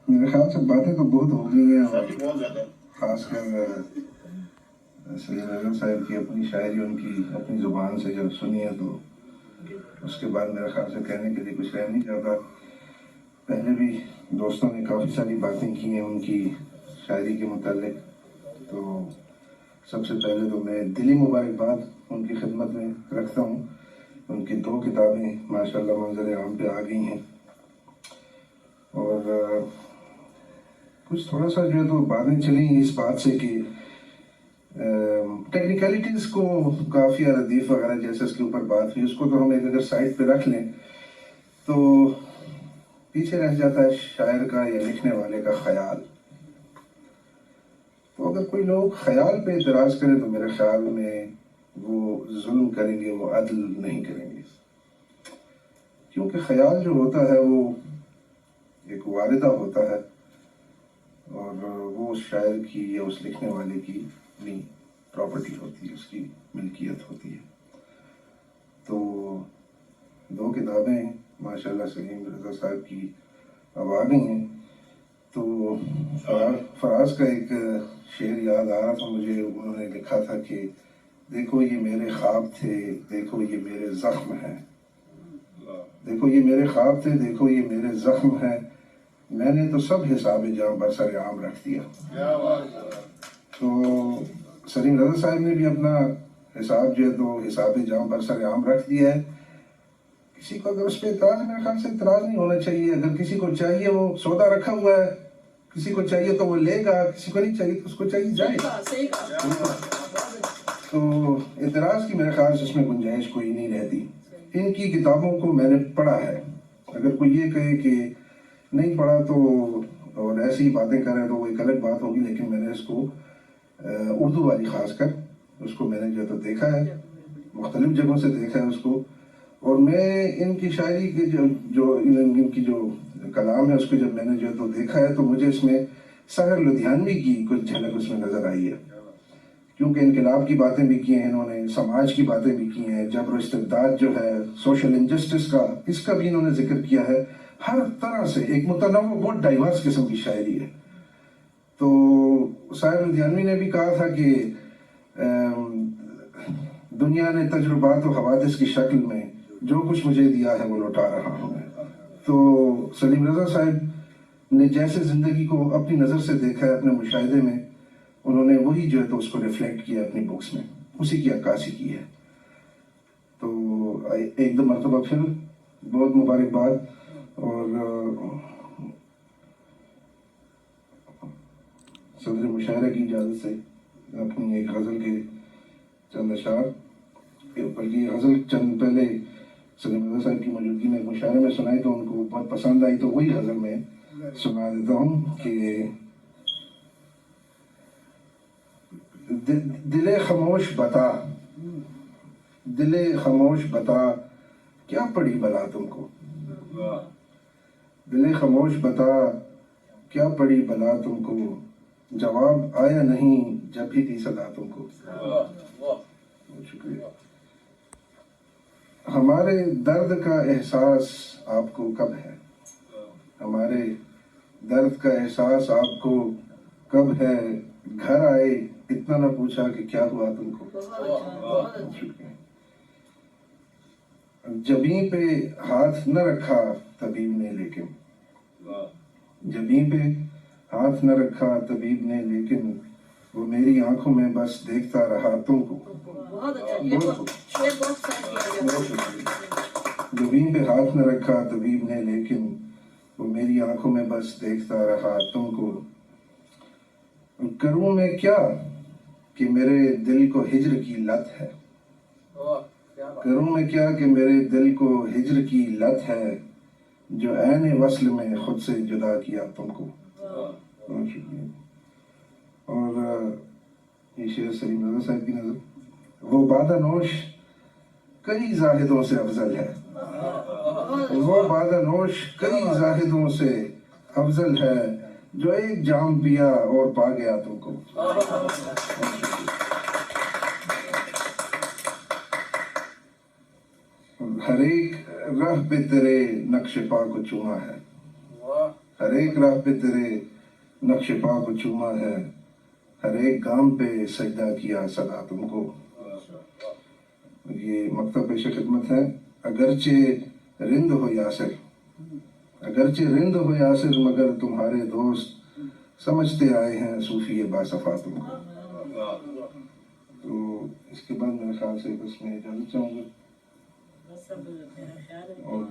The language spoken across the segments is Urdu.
میرے خیال سے باتیں تو بہت ہو گئی ہیں، اور خاص کر سلیم اعظم صاحب کی اپنی شاعری ان کی اپنی زبان سے جب سنی ہے تو اس کے بعد میرے خیال سے کہنے کے لیے کچھ رہ نہیں جاتا۔ پہلے بھی دوستوں نے کافی ساری باتیں کی ہیں ان کی شاعری کے متعلق، تو سب سے پہلے تو میں دلی مبارکباد ان کی خدمت میں رکھتا ہوں۔ ان کی 2 کتابیں ماشاءاللہ منظر عام پہ آ گئی ہیں، اور کچھ تھوڑا سا جو ہے تو باتیں چلیں اس بات سے کہ ٹیکنیکلٹیز کو کافی ردیف وغیرہ جیسے اس کے اوپر بات ہوئی، اس کو تو ہم ایک اگر سائڈ پہ رکھ لیں تو پیچھے رہ جاتا ہے شاعر کا یا لکھنے والے کا خیال۔ تو اگر کوئی لوگ خیال پہ اعتراض کریں تو میرے خیال میں وہ ظلم کریں گے، وہ عدل نہیں کریں گے، کیونکہ خیال جو ہوتا ہے وہ ایک واردہ ہوتا ہے، اور وہ اس شاعر کی یا اس لکھنے والے کی اپنی پراپرٹی ہوتی ہے، اس کی ملکیت ہوتی ہے۔ تو 2 کتابیں ماشاءاللہ سلیم رضا صاحب کی اب آ گئی ہیں، تو فراز کا ایک شعر یاد آ رہا تھا مجھے، انہوں نے لکھا تھا کہ دیکھو یہ میرے خواب تھے، دیکھو یہ میرے زخم ہیں، دیکھو یہ میرے خواب تھے، دیکھو یہ میرے زخم ہیں، میں نے تو سب حساب جاں برسر عام رکھ دیا۔ تو سلیم رضا صاحب نے بھی اپنا حساب جو ہے تو حساب جاں برسر عام رکھ دیا ہے۔ کسی کو اگر اس پہ اعتراض، میرے خیال سے اعتراض نہیں ہونا چاہیے۔ اگر کسی کو چاہیے وہ سودا رکھا ہوا ہے، کسی کو چاہیے تو وہ لے گا، کسی کو نہیں چاہیے تو اس کو چاہیے جائے۔ تو اعتراض کی میرے خیال سے اس میں گنجائش کوئی نہیں رہتی۔ ان کی کتابوں کو میں نے پڑھا ہے، اگر کوئی یہ کہے کہ نہیں پڑھا تو اور ایسی باتیں کرے تو وہ ایک الگ بات ہوگی، لیکن میں نے اس کو اردو والی خاص کر اس کو میں نے جو تو دیکھا ہے، مختلف جگہوں سے دیکھا ہے اس کو، اور میں ان کی شاعری کے جو ان کی جو کلام ہے اس کو جب میں نے جو تو دیکھا ہے تو مجھے اس میں سحر لدھیانوی کی کچھ جھلک اس میں نظر آئی ہے، کیونکہ انقلاب کی باتیں بھی کی ہیں انہوں نے، سماج کی باتیں بھی کی ہیں، جبر و استبداد جو ہے، سوشل انجسٹس کا، اس کا بھی انہوں نے ذکر کیا ہے۔ ہر طرح سے ایک متنوع بہت ڈائیورس قسم کی شاعری ہے۔ تو سحر لدھیانوی نے بھی کہا تھا کہ دنیا نے تجربات و حوادث کی شکل میں جو کچھ مجھے دیا ہے وہ لوٹا رہا ہوں میں۔ تو سلیم رضا صاحب نے جیسے زندگی کو اپنی نظر سے دیکھا ہے اپنے مشاہدے میں، انہوں نے وہی جو ہے تو اس کو ریفلیکٹ کیا اپنی بکس میں، اسی کی عکاسی کی ہے۔ تو ایک 2 مرتبہ پھر بہت مبارکباد، اور صدر مشاعرہ کی اجازت سے اپنی ایک غزل کے چند اشعار، بلکہ یہ غزل چند پہلے سلیم رضا صاحب کی موجودگی میں مشاعرے میں سنائی تو ان کو بہت پسند آئی، تو وہی غزل میں سنا دیتا ہوں کہ دل خاموش بتا، دل خاموش بتا کیا پڑی بلا تم کو، دل خاموش بتا کیا پڑی بلا تم کو، جواب آیا نہیں جب بھی تھی صدا تم کو۔ شکریہ۔ ہمارے درد کا احساس آپ کو کب ہے، ہمارے درد کا احساس آپ کو کب ہے، گھر آئے اتنا نہ پوچھا کہ کیا ہوا تم کو۔ شکریہ۔ جبیں پہ ہاتھ نہ رکھا طبیب نے لیکن، جبیں پہ ہاتھ نہ رکھا طبیب نے لیکن، وہ میری آنکھوں میں بس دیکھتا رہا تم کو۔ جبیں پہ ہاتھ نہ رکھا طبیب نے لیکن، وہ میری آنکھوں میں بس دیکھتا رہا تم کو۔ کروں میں کیا کہ میرے دل کو ہجر کی لت ہے، کروں میں کیا کہ میرے دل کو ہجر کی لت ہے، جو عین وصل میں خود سے جدا کیا تم کو۔ بہت شکریہ۔ اور یہ شعر سلیم رضا صاحب کی نظر، وہ بادہ نوش کئی زاہدوں سے افضل ہے، وہ بادہ نوش کئی زاہدوں سے افضل ہے، جو ایک جام پیا اور پا گیا تم کو۔ ہر ایک راہ پہ تیرے نقش پا کو چوما ہے، ہر ایک راہ پہ تیرے نقش پا کو چوما ہے، ہر ایک گام پہ سجدہ کیا صدا تم کو. یہ مکتب پیش خدمت ہے. اگرچہ رند ہو یاسر، اگرچہ رند ہو یاسر، مگر تمہارے دوست سمجھتے آئے ہیں صوفی باصفا تم کو. تو اس کے بعد میرے خیال سے بس میں اجازت چاہوں گا. اور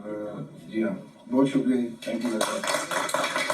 جی ہاں، بہت شکریہ. Thank you.